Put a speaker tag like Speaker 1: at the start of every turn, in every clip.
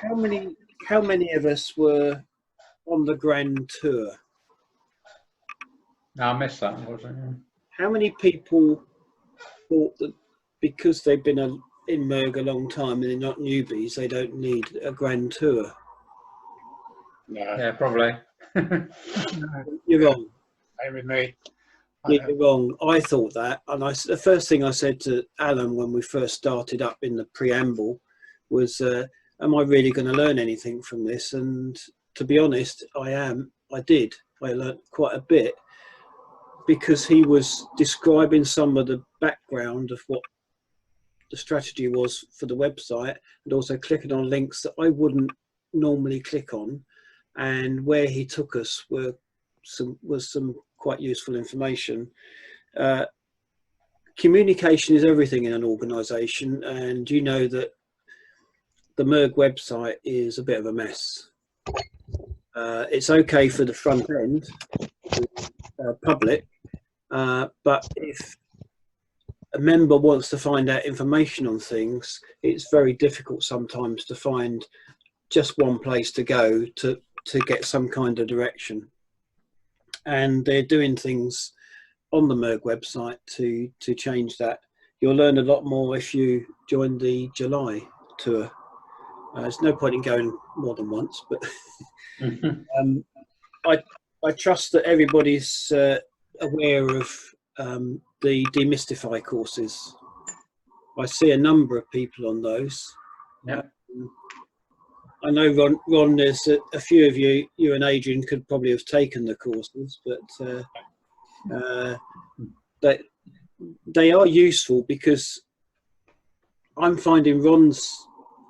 Speaker 1: how many of us were on the Grand Tour?
Speaker 2: No, I missed that, unfortunately.
Speaker 1: How many people thought that because they've been in Merg a long time and they're not newbies, they don't need a Grand Tour?
Speaker 3: No,
Speaker 2: Yeah, probably.
Speaker 1: You're wrong.
Speaker 3: same with me.
Speaker 1: You're wrong. I thought that, and the first thing I said to Alan when we first started up in the preamble was, "Am I really going to learn anything from this?" And to be honest, I am. I did. I learned quite a bit because he was describing some of the background of what the strategy was for the website, and also clicking on links that I wouldn't normally click on, and where he took us was some quite useful information. Communication is everything in an organisation, and you know that the Merg website is a bit of a mess. It's okay for the front end, public, but if a member wants to find out information on things, it's very difficult sometimes to find just one place to go to get some kind of direction. And they're doing things on the Merg website to change that. You'll learn a lot more if you join the July tour. There's no point in going more than once, but I trust that everybody's aware of the Demystify courses. I see a number of people on those.
Speaker 2: Yeah.
Speaker 1: I know, Ron, there's a few of you and Adrian could probably have taken the courses, but they are useful because I'm finding Ron's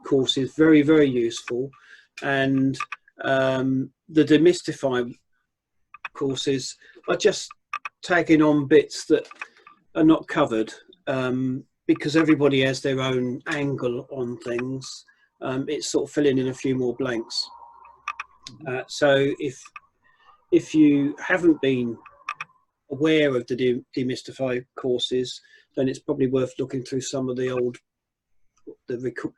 Speaker 1: courses very, very useful, and the Demystify courses are just tagging on bits that are not covered because everybody has their own angle on things. It's sort of filling in a few more blanks. So if you haven't been aware of the Demystify courses, then it's probably worth looking through some of the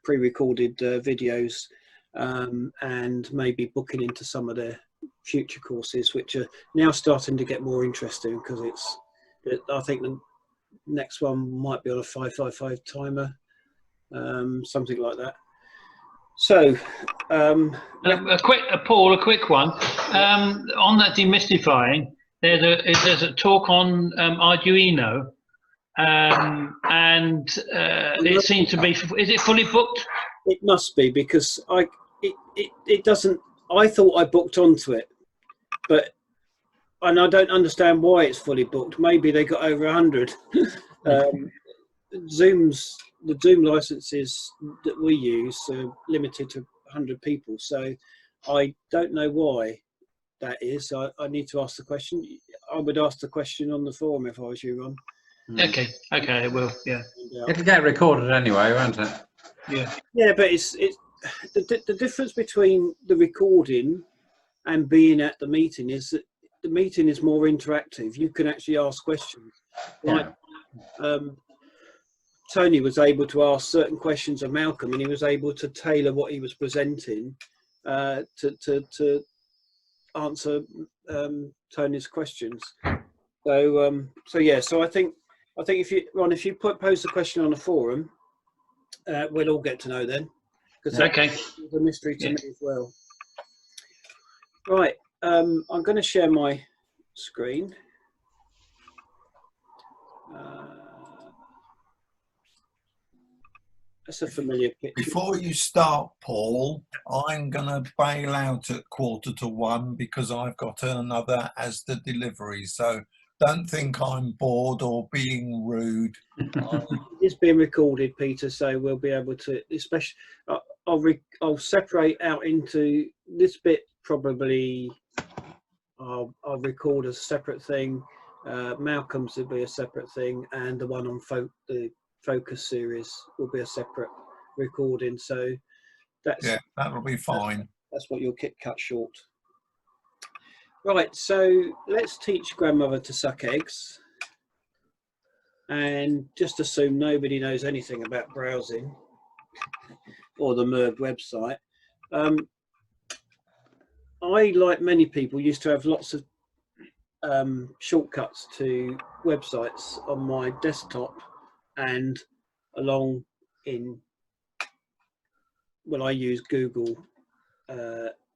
Speaker 1: pre-recorded videos and maybe booking into some of their future courses, which are now starting to get more interesting because I think the next one might be on a 555 timer, something like that. So,
Speaker 4: Paul, a quick one. On that demystifying, there's a talk on Arduino, and it seems to be. Is it fully booked?
Speaker 1: It must be because it doesn't. I thought I booked onto it, and I don't understand why it's fully booked. Maybe they got over 100. The Zoom licenses that we use are limited to 100 people, so I don't know why that is. I need to ask the question. I would ask the question on the forum if I was you, Ron.
Speaker 4: Okay, I will. Yeah,
Speaker 2: it'll get recorded anyway, won't it?
Speaker 1: Yeah, but it's the difference between the recording and being at the meeting is that the meeting is more interactive. You can actually ask questions. Like Tony was able to ask certain questions of Malcolm, and he was able to tailor what he was presenting to answer Tony's questions. So yeah. So I think if you pose the question on a forum, we'll all get to know then. Because that's a mystery to me as well. Right. I'm going to share my screen. That's a familiar picture.
Speaker 5: Before you start, Paul, I'm going to bail out at 1:45 because I've got another as the delivery. So don't think I'm bored or being rude.
Speaker 1: It's being recorded, Peter, so we'll be able to, especially, I'll separate out into this bit. Probably I'll record a separate thing. Malcolm's will be a separate thing, and the one on the Focus series will be a separate recording. So
Speaker 5: that'll be fine.
Speaker 1: That's what you'll get cut short. Right, so let's teach grandmother to suck eggs, and just assume nobody knows anything about browsing or the Merg website. I, like many people, used to have lots of shortcuts to websites on my desktop and along in, well, I use Google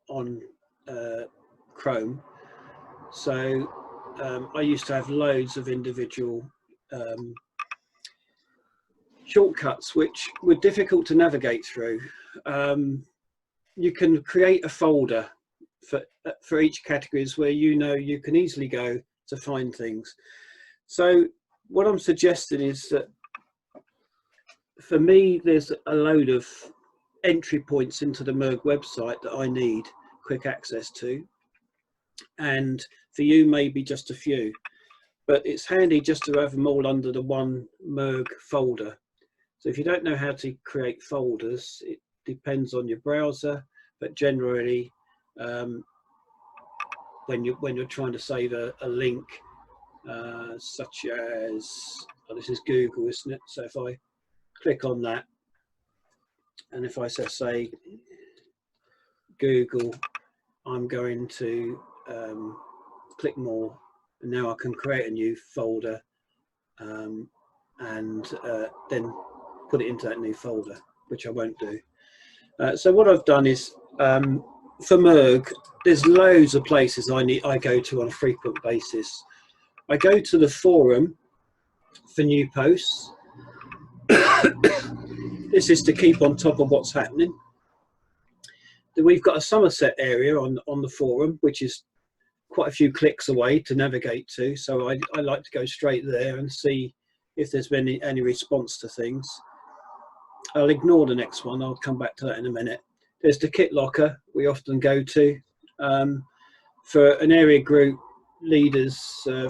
Speaker 1: on Chrome. So I used to have loads of individual shortcuts which were difficult to navigate through. You can create a folder for each categories where you can easily go to find things. So what I'm suggesting is that for me, there's a load of entry points into the MSAG website that I need quick access to, and for you maybe just a few, but it's handy just to have them all under the one MSAG folder. So if you don't know how to create folders, it depends on your browser, but generally when you're trying to save a link, such as, oh, this is Google, isn't it? So if I click on that, and if I say Google, I'm going to click more, and now I can create a new folder and then put it into that new folder, which I won't do. So what I've done is, for MSAG, there's loads of places I go to on a frequent basis. I go to the forum for new posts. This is to keep on top of what's happening. We've got a Somerset area on the forum, which is quite a few clicks away to navigate to. So I like to go straight there and see if there's been any response to things. I'll ignore the next one. I'll come back to that in a minute. There's the kit locker we often go to. For an area group leaders,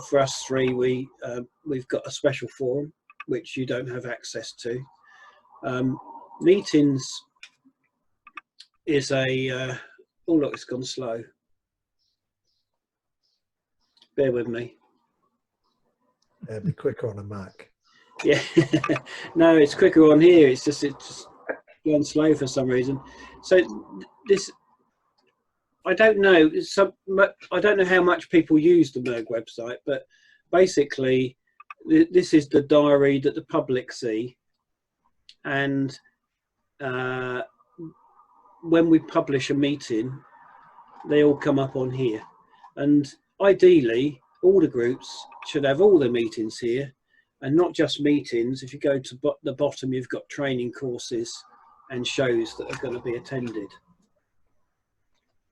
Speaker 1: for us three, we've got a special forum which you don't have access to. Meetings is a oh look, it's gone slow. Bear with me.
Speaker 6: Be quicker on a Mac.
Speaker 1: Yeah, no, it's quicker on here. It's just gone slow for some reason. So this, I don't know. I don't know how much people use the MSAG website, but basically, this is the diary that the public see, and when we publish a meeting, they all come up on here. And ideally, all the groups should have all their meetings here, and not just meetings. If you go to the bottom, you've got training courses and shows that are going to be attended.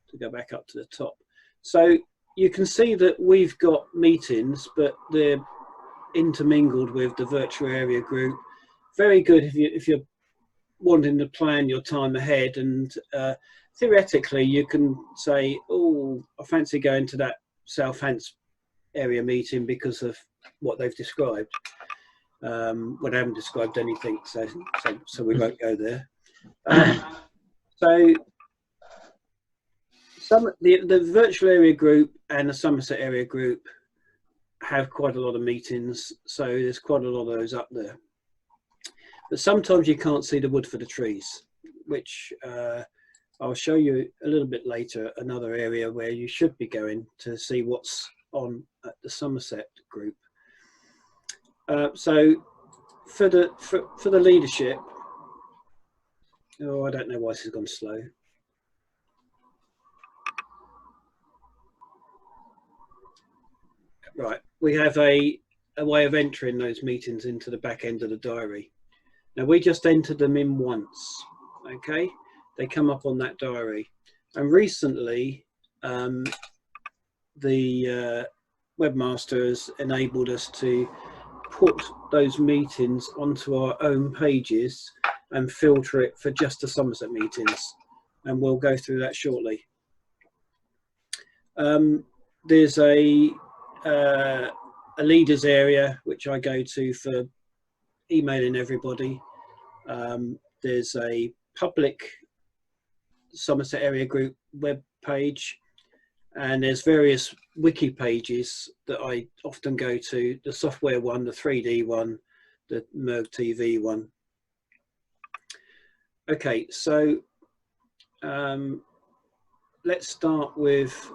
Speaker 1: To go back up to the top. So you can see that we've got meetings, but they're intermingled with the virtual area group. Very good if you're wanting to plan your time ahead, and theoretically you can say, oh, I fancy going to that South Hants area meeting because of what they've described. Well, they haven't described anything, so we won't go there. So the virtual area group and the Somerset area group have quite a lot of meetings, so there's quite a lot of those up there. But sometimes you can't see the wood for the trees, which I'll show you a little bit later, another area where you should be going to see what's on at the Somerset group. So for the leadership, oh, I don't know why this has gone slow. Right, we have a way of entering those meetings into the back end of the diary. Now we just entered them in once, okay? They come up on that diary. And recently, the webmaster has enabled us to put those meetings onto our own pages and filter it for just the Somerset meetings. And we'll go through that shortly. There's a leaders area, which I go to for emailing everybody. There's a public Somerset area group web page, and there's various wiki pages that I often go to, the software one, the 3D one, the MSAG TV one. Okay, so let's start with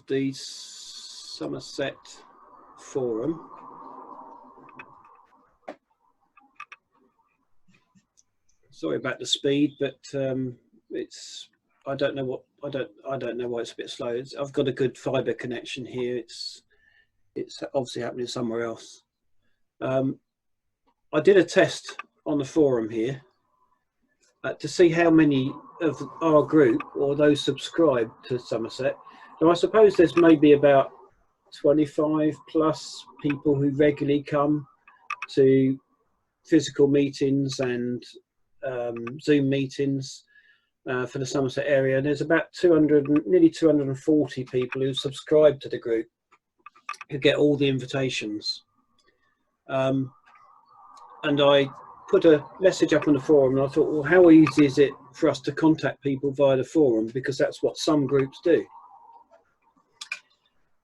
Speaker 1: the Somerset forum. Sorry about the speed, but it's I don't know why it's a bit slow. I've got a good fibre connection here. It's obviously happening somewhere else. I did a test on the forum here to see how many of our group or those subscribed to Somerset. Now I suppose there's maybe about 25 plus people who regularly come to physical meetings and Zoom meetings for the Somerset area. And there's about nearly 240 people who subscribe to the group, who get all the invitations. And I put a message up on the forum, and I thought, well, how easy is it for us to contact people via the forum, because that's what some groups do.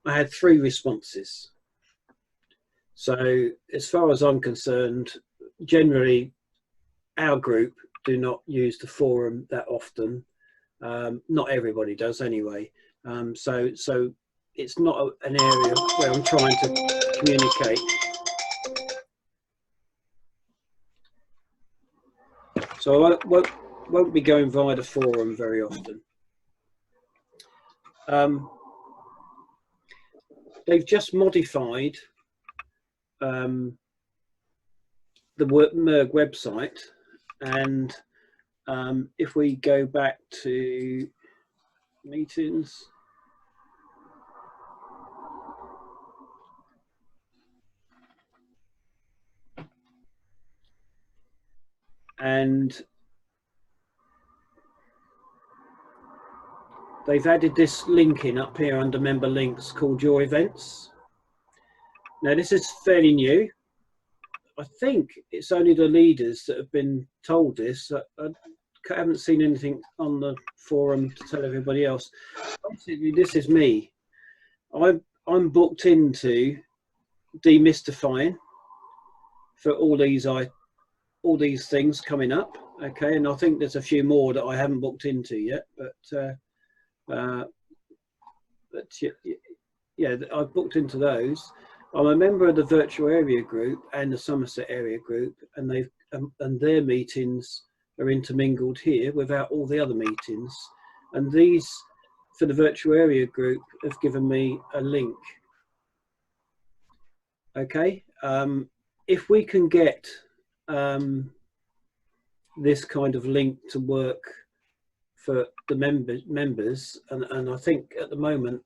Speaker 1: I had 3 responses. So as far as I'm concerned, generally our group do not use the forum that often. Not everybody does anyway. So it's not an area where I'm trying to communicate. So I won't be going via the forum very often. They've just modified the MSAG website, and if we go back to meetings, and they've added this link in up here under member links called your events. Now this is fairly new. I think it's only the leaders that have been told this. I haven't seen anything on the forum to tell everybody else. Basically, this is me. I'm booked into demystifying for all these things coming up. Okay, and I think there's a few more that I haven't booked into yet, but yeah, I've booked into those. I'm a member of the virtual area group and the Somerset area group, and they've and their meetings are intermingled here without all the other meetings. And these, for the virtual area group, have given me a link. Okay, if we can get this kind of link to work for the members, and I think at the moment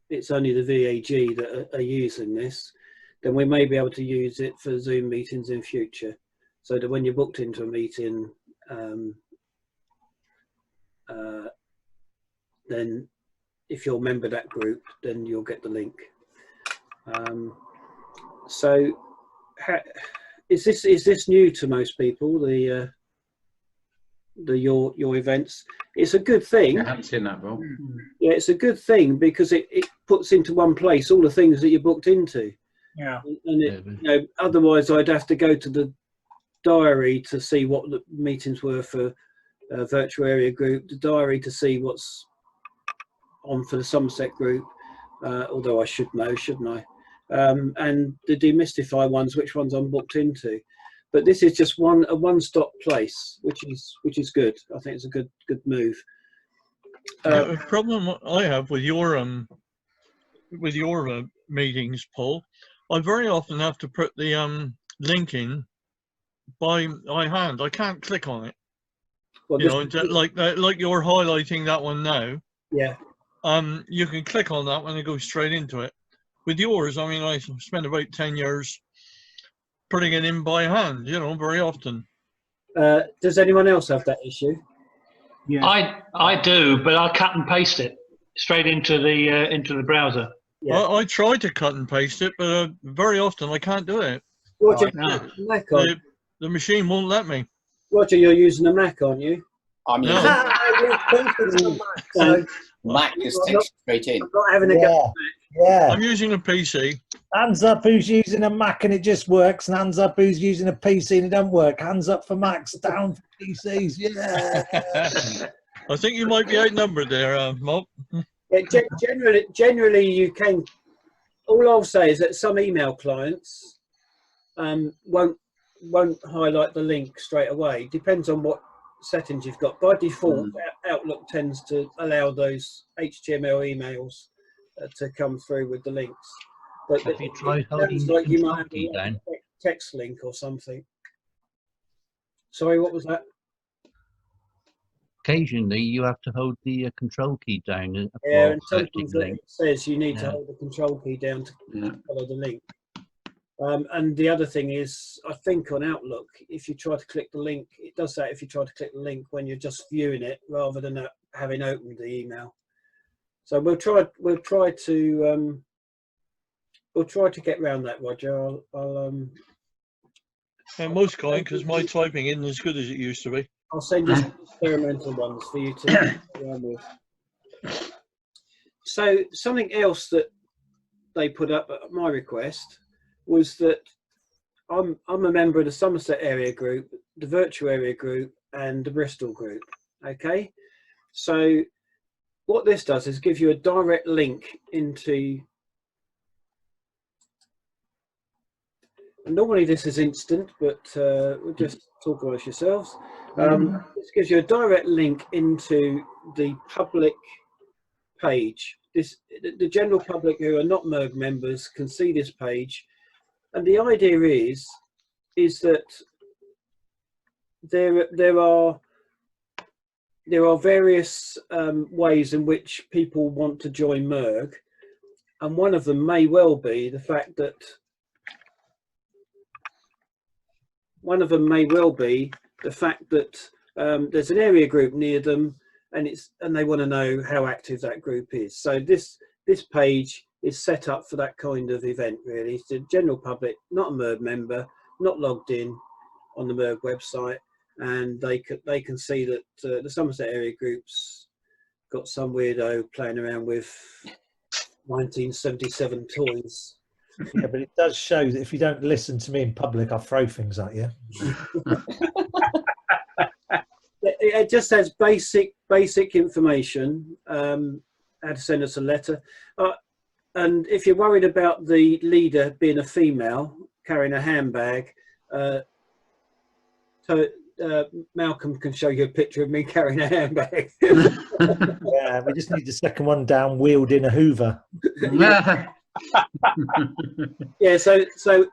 Speaker 1: it's only the VAG that are using this, then we may be able to use it for Zoom meetings in future, so that when you're booked into a meeting, then if you're a member of that group, then you'll get the link. So is this new to most people, the your events? It's a good thing.
Speaker 2: I haven't seen that, Bill.
Speaker 1: Yeah, it's a good thing because it puts into one place all the things that you're booked into.
Speaker 3: Yeah.
Speaker 1: And you know, otherwise I'd have to go to the diary to see what the meetings were for virtual area group, the diary to see what's on for the Somerset group, although I should know, shouldn't I? And the demystify ones, which ones I'm booked into. But this is just a one-stop place, which is good. I think it's a good move.
Speaker 7: The problem I have with your meetings, Paul, I very often have to put the link in by hand. I can't click on it.
Speaker 1: Well,
Speaker 7: you know, like you're highlighting that one now.
Speaker 1: Yeah.
Speaker 7: You can click on that one and go straight into it. With yours, I mean, I spent about 10 years putting it in by hand, you know, very often.
Speaker 1: Does anyone else have that issue?
Speaker 4: Yeah. I do, but I cut and paste it straight into the browser.
Speaker 1: Yeah.
Speaker 7: I try to cut and paste it, but very often I can't do it.
Speaker 1: Roger,
Speaker 4: Mac
Speaker 1: on.
Speaker 7: The machine won't let me.
Speaker 1: Roger, you're using a Mac, aren't you?
Speaker 8: I'm
Speaker 7: No.
Speaker 8: using
Speaker 6: So,
Speaker 8: Mac, just
Speaker 1: I'm
Speaker 8: takes
Speaker 1: not-
Speaker 8: straight in.
Speaker 1: I'm not having a go at Mac.
Speaker 6: Yeah.
Speaker 7: I'm using a PC.
Speaker 6: Hands up who's using a Mac and it just works, and hands up who's using a PC and it don't work. Hands up for Macs, down for PCs. Yeah.
Speaker 7: I think you might be outnumbered there, Mob.
Speaker 1: Yeah, generally, you can. All I'll say is that some email clients won't highlight the link straight away. Depends on what settings you've got. By default, Outlook tends to allow those HTML emails to come through with the links. But
Speaker 8: Have you tried
Speaker 1: it
Speaker 8: holding
Speaker 1: sounds
Speaker 8: the
Speaker 1: like you
Speaker 8: control
Speaker 1: might have
Speaker 8: key
Speaker 1: a
Speaker 8: down?
Speaker 1: text link or something. Sorry, what was that?
Speaker 8: Occasionally, you have to hold the control key down
Speaker 1: Yeah,
Speaker 8: for
Speaker 1: and
Speaker 8: selecting
Speaker 1: sometimes
Speaker 8: the
Speaker 1: it
Speaker 8: link.
Speaker 1: says you need to
Speaker 8: Yeah.
Speaker 1: hold the control key down to
Speaker 2: Yeah.
Speaker 1: follow the link. And the other thing is, I think on Outlook, if you try to click the link, it does that if you try to click the link when you're just viewing it rather than having opened the email. So we'll try to get around that, Roger.
Speaker 7: Most kind, because my typing isn't as good as it used to be.
Speaker 1: I'll send you some experimental ones for you to run with. So something else that they put up at my request was that I'm a member of the Somerset area group, the virtual area group, and the Bristol group. Okay, so what this does is give you a direct link into. And normally this is instant, but we'll just talk amongst yourselves. This gives you a direct link into the public page. The general public who are not MERG members can see this page, and the idea is that there are various ways in which people want to join MERG, and one of them may well be the fact that there's an area group near them, and they want to know how active that group is. So this page is set up for that kind of event, really. It's the general public, not a MERG member, not logged in on the MERG website, and they can see that the Somerset area group's got some weirdo playing around with 1977 toys.
Speaker 6: Yeah, but it does show that if you don't listen to me in public, I'll throw things at you.
Speaker 1: It just has basic information, how to send us a letter, and if you're worried about the leader being a female carrying a handbag, Malcolm can show you a picture of me carrying a handbag.
Speaker 6: Yeah, we just need the second one down, wielding a Hoover.
Speaker 1: Yeah, so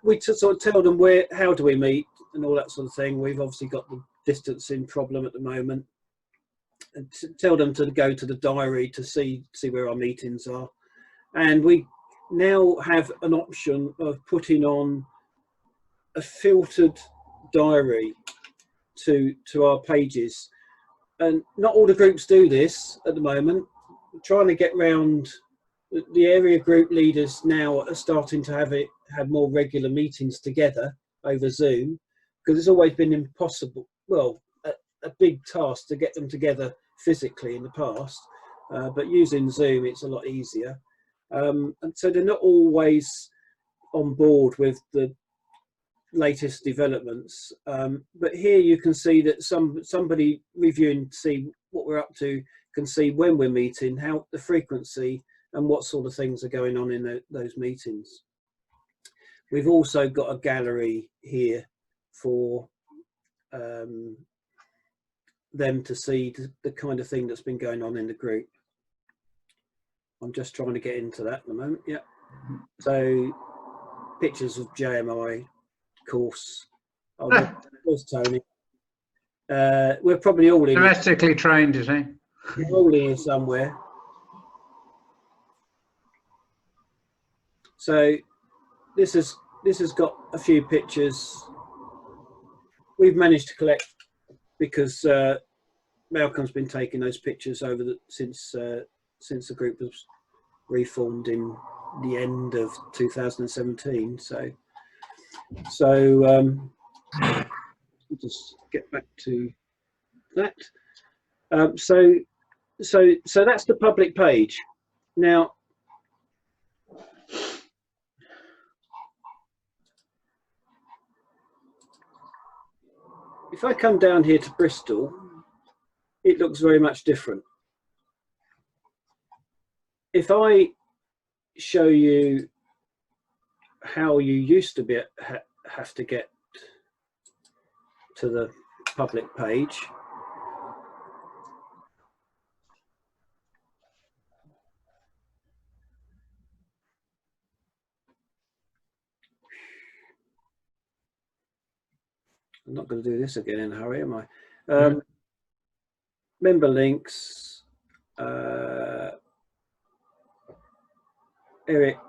Speaker 1: we sort of tell them how do we meet and all that sort of thing. We've obviously got the distancing problem at the moment, and tell them to go to the diary to see where our meetings are. And we now have an option of putting on a filtered diary to our pages, and not all the groups do this at the moment. We're trying to get round. The area group leaders now are starting to have more regular meetings together over Zoom, because it's always been impossible, well, a big task to get them together physically in the past, but using Zoom it's a lot easier, and so they're not always on board with the latest developments, but here you can see that somebody reviewing to see what we're up to can see when we're meeting, how the frequency, and what sort of things are going on in those meetings. We've also got a gallery here for them to see the kind of thing that's been going on in the group. I'm just trying to get into that at the moment. Yeah. So pictures of JMI course. Oh, there's Tony. We're probably all in.
Speaker 2: Domestically trained, is he?
Speaker 1: We're all in here somewhere. So this has got a few pictures. We've managed to collect, because Malcolm's been taking those pictures over since the group was reformed in the end of 2017. So we'll just get back to that. So that's the public page. Now, if I come down here to Bristol, it looks very much different. If I show you how you used to have to get to the public page, I'm not going to do this again in a hurry, am I? Member links, area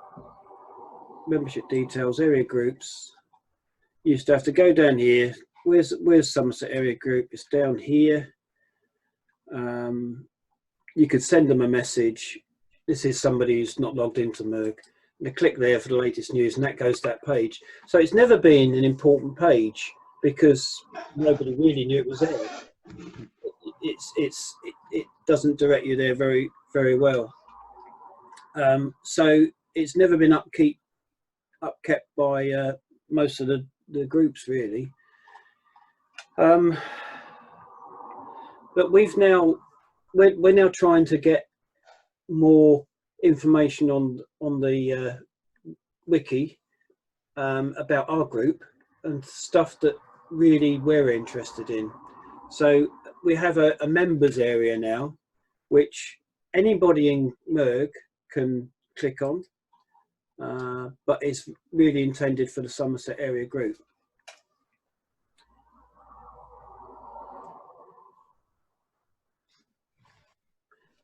Speaker 1: membership details, area groups. You used to have to go down here. Where's Somerset area group? It's down here. You could send them a message. This is somebody who's not logged into Merg. They click there for the latest news, and that goes to that page. So it's never been an important page because nobody really knew it was there. It doesn't direct you there very well. So it's never been upkept by most of the groups really. But we're now trying to get more information on the wiki about our group and stuff that really we're interested in. So we have a members area now, which anybody in Merg can click on, but it's really intended for the Somerset area group.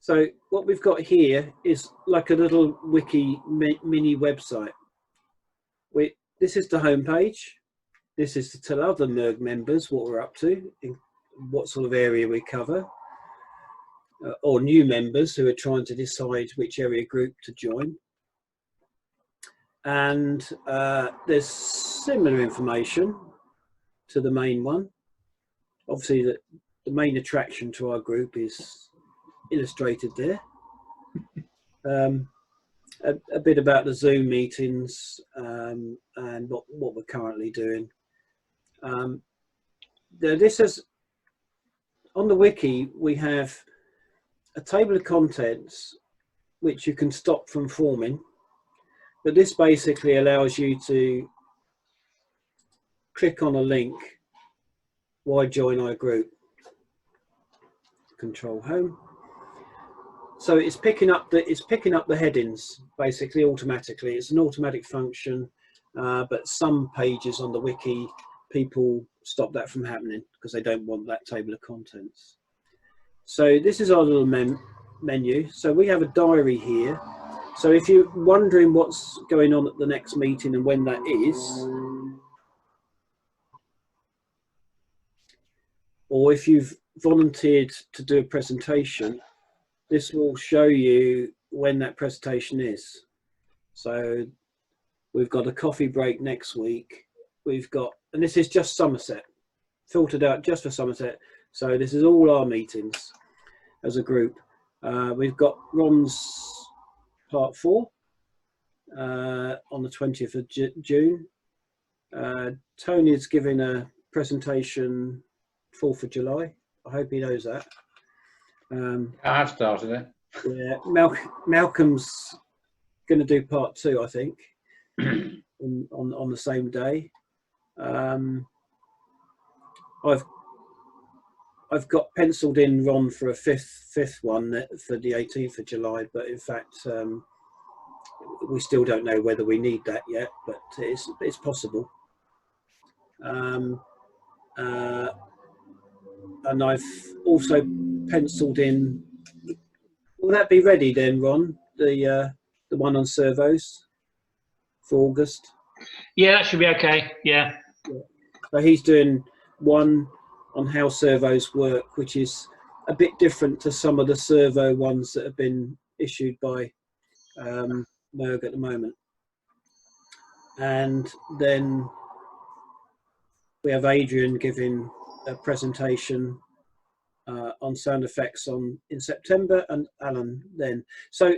Speaker 1: So what we've got here is like a little wiki mini website. This is the home page. This is to tell other Merg members what we're up to, in what sort of area we cover, or new members who are trying to decide which area group to join. And there's similar information to the main one. Obviously, the main attraction to our group is illustrated there. A bit about the Zoom meetings and what we're currently doing. This is on the wiki. We have a table of contents which you can stop from forming, but this basically allows you to click on a link. Why join our group? Control home. So it's picking up the headings basically automatically. It's an automatic function, but some pages on the wiki people stop that from happening because they don't want that table of contents. So this is our little menu. So we have a diary here. So if you're wondering what's going on at the next meeting and when that is, or if you've volunteered to do a presentation, this will show you when that presentation is. So we've got a coffee break next week. We've got, and this is just Somerset, filtered out just for Somerset. So this is all our meetings as a group. We've got Ron's part 4 on the 20th of June. Tony's giving a presentation 4th of July. I hope he knows that.
Speaker 2: I have started it.
Speaker 1: Yeah, Malcolm's going to do part 2, I think, on the same day. I've got penciled in Ron for a fifth one for the 18th of July, but in fact we still don't know whether we need that yet, but it's possible. And I've also penciled in. Will that be ready then, Ron? The one on servos for August.
Speaker 4: Yeah, that should be okay. Yeah.
Speaker 1: So he's doing one on how servos work, which is a bit different to some of the servo ones that have been issued by Merg at the moment. And then we have Adrian giving a presentation on sound effects in September, and Alan then. So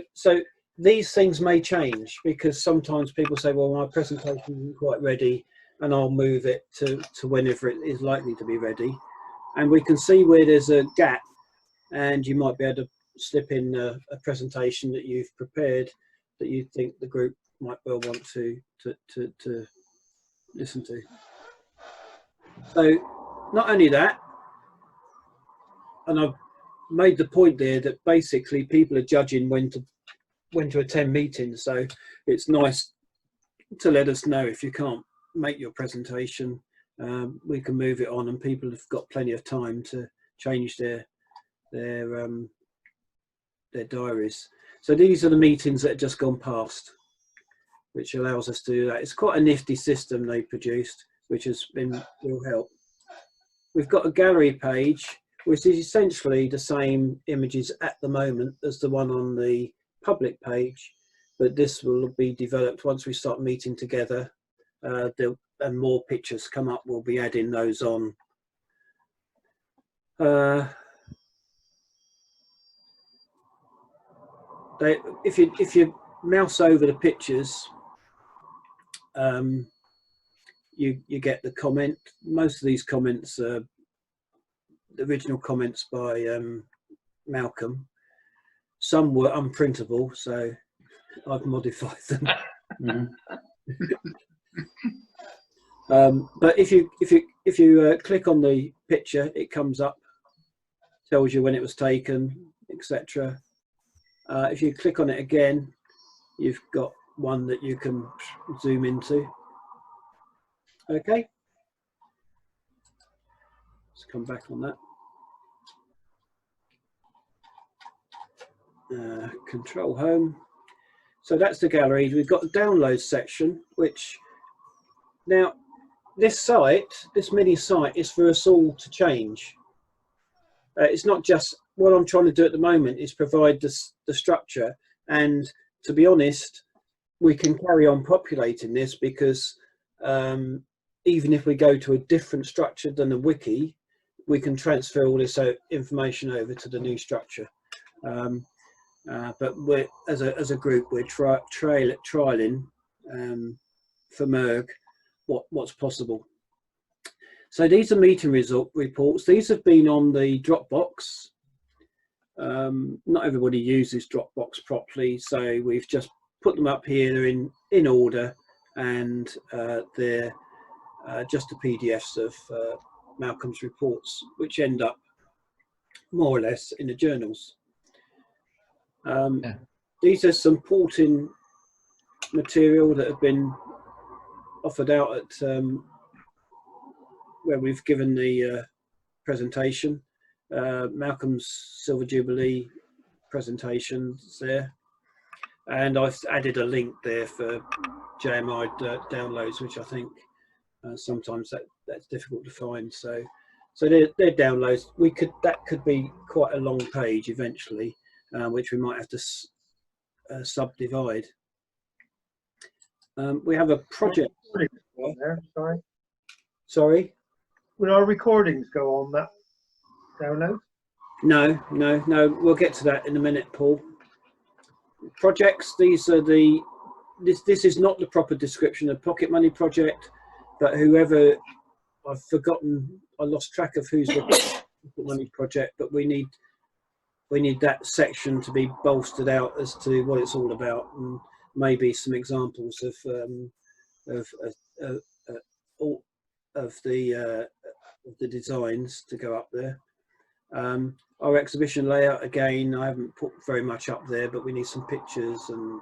Speaker 1: these things may change because sometimes people say, well, my presentation isn't quite ready. and I'll move it to whenever it is likely to be ready. And we can see where there's a gap, and you might be able to slip in a presentation that you've prepared that you think the group might well want to listen to. So not only that, and I've made the point there that basically people are judging when to attend meetings, so it's nice to let us know if you can't make your presentation. We can move it on, and people have got plenty of time to change their diaries. So these are the meetings that have just gone past, which allows us to do that. It's quite a nifty system they produced, which has been real help. We've got a gallery page, which is essentially the same images at the moment as the one on the public page, but this will be developed once we start meeting together. And more pictures come up, we'll be adding those on. If you mouse over the pictures, you get the comment. Most of these comments are the original comments by Malcolm. Some were unprintable, so I've modified them. But if you click on the picture, it comes up, tells you when it was taken, etc. If you click on it again, you've got one that you can zoom into. Okay, let's come back on that. Control home. So that's the gallery. We've got the download section, which now this site, this mini site, is for us all to change. It's not just what I'm trying to do at the moment is provide the structure, and to be honest, we can carry on populating this because even if we go to a different structure than a wiki, we can transfer all this information over to the new structure. But we're as a group, we're trialing for MERG what's possible. So these are meeting reports. These have been on the Dropbox. Not everybody uses Dropbox properly, so we've just put them up here. They're in order, and they're just the PDFs of Malcolm's reports, which end up more or less in the journals. These are some porting material that have been offered out at where we've given the presentation. Malcolm's Silver Jubilee presentations there, and I've added a link there for JMI downloads, which I think sometimes that's difficult to find. So they're downloads. That could be quite a long page eventually, which we might have to subdivide. We have a project.
Speaker 9: There, sorry.
Speaker 1: Sorry?
Speaker 9: Will our recordings go on that download?
Speaker 1: No. We'll get to that in a minute, Paul. Projects. These are the. This is not the proper description of Pocket Money project, but whoever, I've forgotten. I lost track of who's the Pocket Money project, but we need that section to be bolstered out as to what it's all about, and maybe some examples of the designs to go up there. Our exhibition layout, again, I haven't put very much up there, but we need some pictures and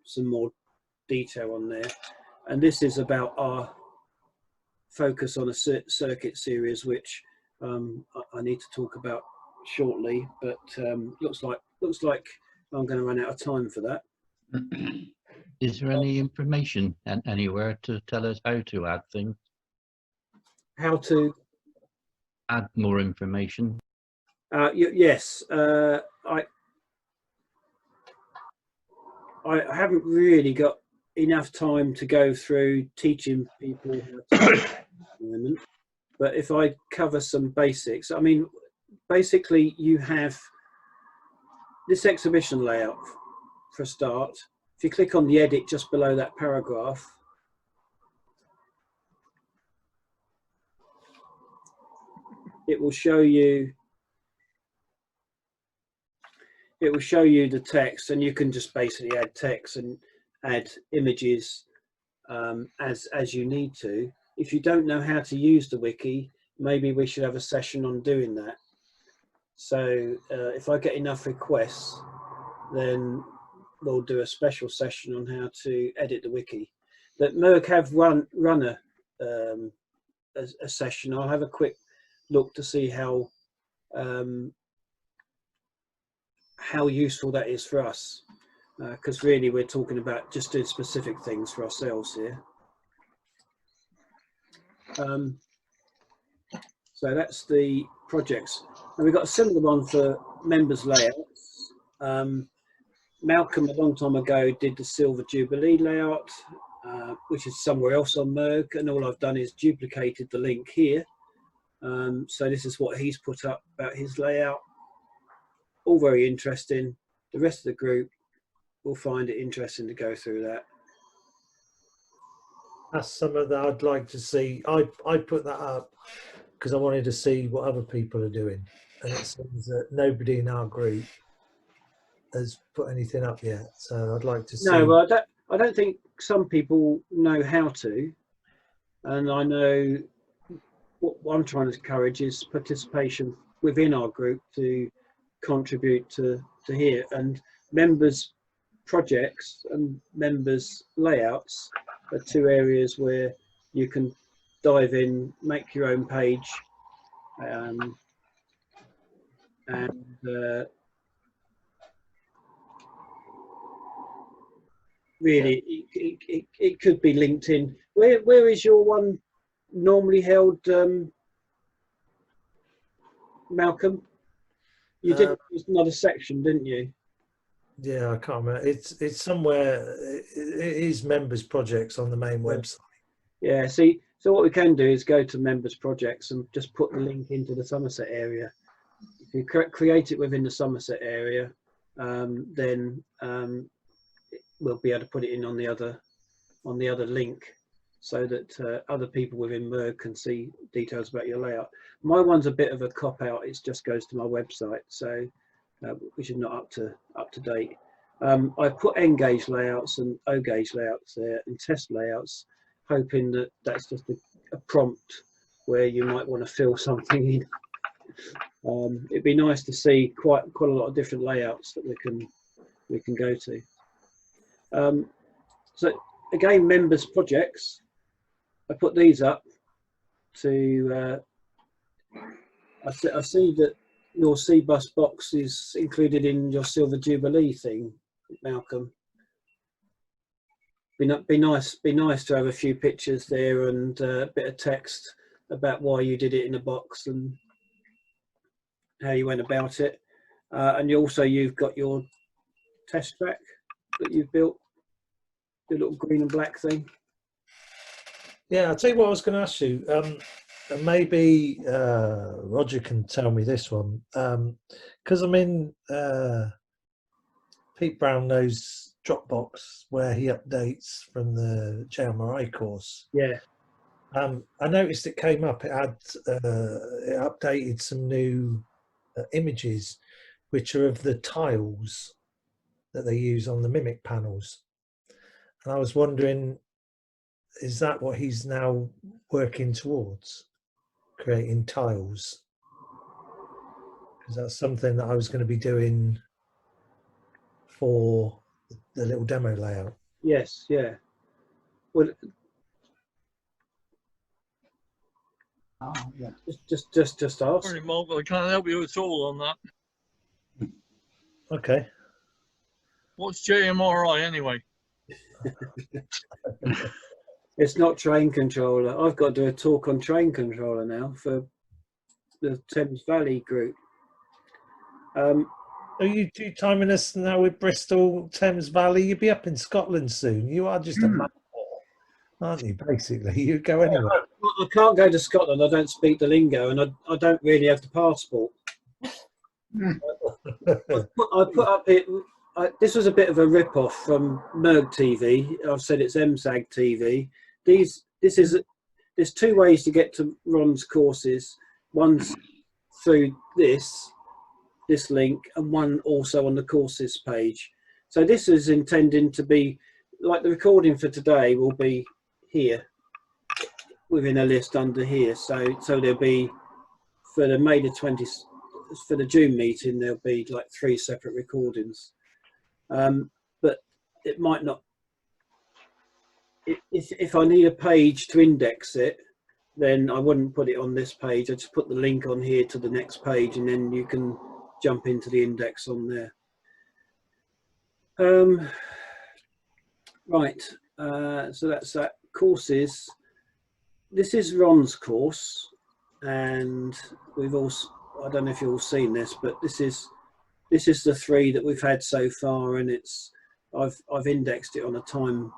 Speaker 1: some more detail on there. And this is about our focus on a circuit series, which I need to talk about shortly, but looks like I'm going to run out of time for that.
Speaker 8: Is there any information anywhere to tell us how to add things?
Speaker 1: How to
Speaker 8: add more information?
Speaker 1: Yes, I haven't really got enough time to go through teaching people how to at the moment, but if I cover some basics, I mean, basically you have this exhibition layout for a start. If you click on the edit just below that paragraph, it will show you the text, and you can just basically add text and add images as you need to. If you don't know how to use the wiki, maybe we should have a session on doing that. So if I get enough requests, then we'll do a special session on how to edit the wiki. But Merck have run a session. I'll have a quick look to see how useful that is for us, because really we're talking about just doing specific things for ourselves here. So that's the projects, and we've got a similar one for members layouts. Malcolm a long time ago did the Silver Jubilee layout, which is somewhere else on Merg, and all I've done is duplicated the link here. So this is what he's put up about his layout. All very interesting. The rest of the group will find it interesting to go through that.
Speaker 6: That's some of that I'd like to see. I put that up because I wanted to see what other people are doing, and it seems that nobody in our group has put anything up yet. So I'd like to see.
Speaker 1: No, well, I don't think some people know how to, and I know what I'm trying to encourage is participation within our group to contribute to here, and members projects and members layouts are two areas where you can dive in, make your own page, and really it could be LinkedIn. Where is your one normally held, Malcolm? You did another section, didn't you?
Speaker 6: Yeah, I can't remember. It's somewhere. It is members projects on the main website.
Speaker 1: Yeah. See, so what we can do is go to members projects and just put the link into the Somerset area. If you create it within the Somerset area, then we'll be able to put it in on the other link, so that other people within Merg can see details about your layout. My one's a bit of a cop out. It just goes to my website, so which is not up to date. I put N-gauge layouts and O-gauge layouts there and test layouts, hoping that that's just a prompt where you might want to fill something in. It'd be nice to see quite a lot of different layouts that we can go to. So again, members projects. I put these up to. I see that your C-bus box is included in your Silver Jubilee thing, Malcolm. Be nice to have a few pictures there and a bit of text about why you did it in a box and how you went about it. And you've got your test track that you've built, the little green and black thing.
Speaker 6: Yeah, I'll tell you what I was going to ask you. And maybe Roger can tell me this one, because I'm in Pete Brownlow's Dropbox where he updates from the JMRI course.
Speaker 1: Yeah.
Speaker 6: I noticed it came up. It had it updated some new images, which are of the tiles that they use on the Mimic panels, and I was wondering, is that what he's now working towards? Creating tiles, because that's something that I was going to be doing for the little demo layout.
Speaker 1: Yes, yeah. Well,
Speaker 3: yeah.
Speaker 1: just ask.
Speaker 7: Sorry, Mark, I can't help you at all on that.
Speaker 6: Okay.
Speaker 7: What's JMRI anyway?
Speaker 1: It's not train controller. I've got to do a talk on train controller now for the Thames Valley group.
Speaker 6: Are you timing us now with Bristol, Thames Valley? You'll be up in Scotland soon. You are just a map, aren't you? Basically, you go anywhere.
Speaker 1: I can't go to Scotland. I don't speak the lingo, and I don't really have the passport. I put up it. This was a bit of a rip-off from Merg TV. I've said it's MSAG TV. There's two ways to get to Ron's courses. One's through this link, and one also on the courses page. So this is intending to be like the recording for today will be here within a list under here. So there'll be, for the May the 20th, for the June meeting, there'll be like 3 separate recordings. But it might not, if I need a page to index it, then I wouldn't put it on this page. I just put the link on here to the next page, and then you can jump into the index on there. Right, so that's that. Courses. This is Ron's course, and we've also, I don't know if you've all seen this, but this is the 3 that we've had so far, and it's I've indexed it on a time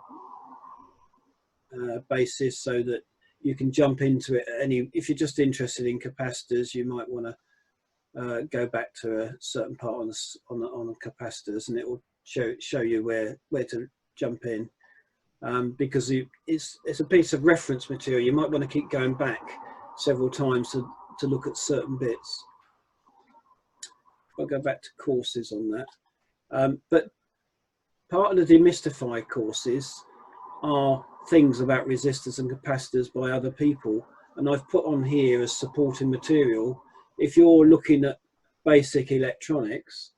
Speaker 1: basis so that you can jump into it at any. If you're just interested in capacitors, you might want to go back to a certain part on the capacitors, and it will show you where to jump in, because it's a piece of reference material. You might want to keep going back several times to look at certain bits. I'll go back to courses on that. But part of the Demystify courses are things about resistors and capacitors by other people, and I've put on here as supporting material. If you're looking at basic electronics,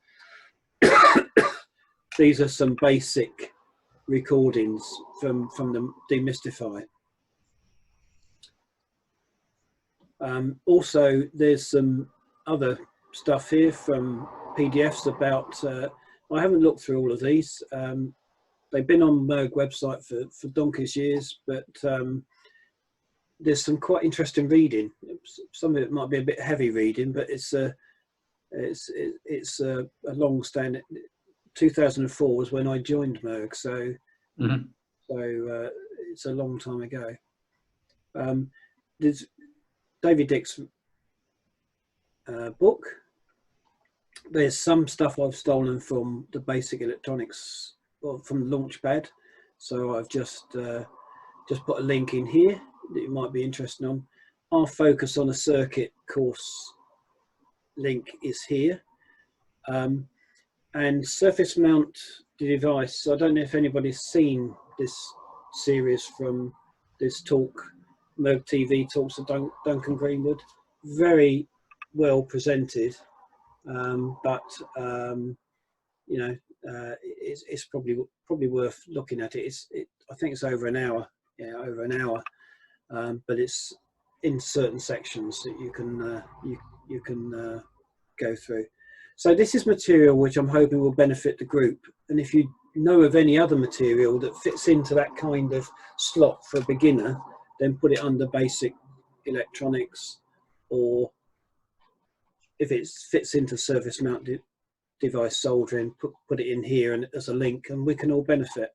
Speaker 1: these are some basic recordings from the Demystify. Also, there's some other stuff here from PDFs about, I haven't looked through all of these. They've been on Merg website for donkey's years, but there's some quite interesting reading. Some of it might be a bit heavy reading, but it's a long standing. 2004 was when I joined Merg, so it's a long time ago. There's David Dick's book. There's some stuff I've stolen from the basic electronics, or from Launchpad, so I've just put a link in here that you might be interested on. Our Focus on a Circuit course link is here, and surface mount device. So I don't know if anybody's seen this series from this talk, Merg TV talks of Duncan Greenwood. Very well presented, but you know, it's probably worth looking at it. I think it's over an hour, yeah, over an hour, but it's in certain sections that you can go through. So this is material which I'm hoping will benefit the group, and if you know of any other material that fits into that kind of slot for a beginner, then put it under basic electronics, or if it fits into surface mount device soldering, put it in here and as a link, and we can all benefit.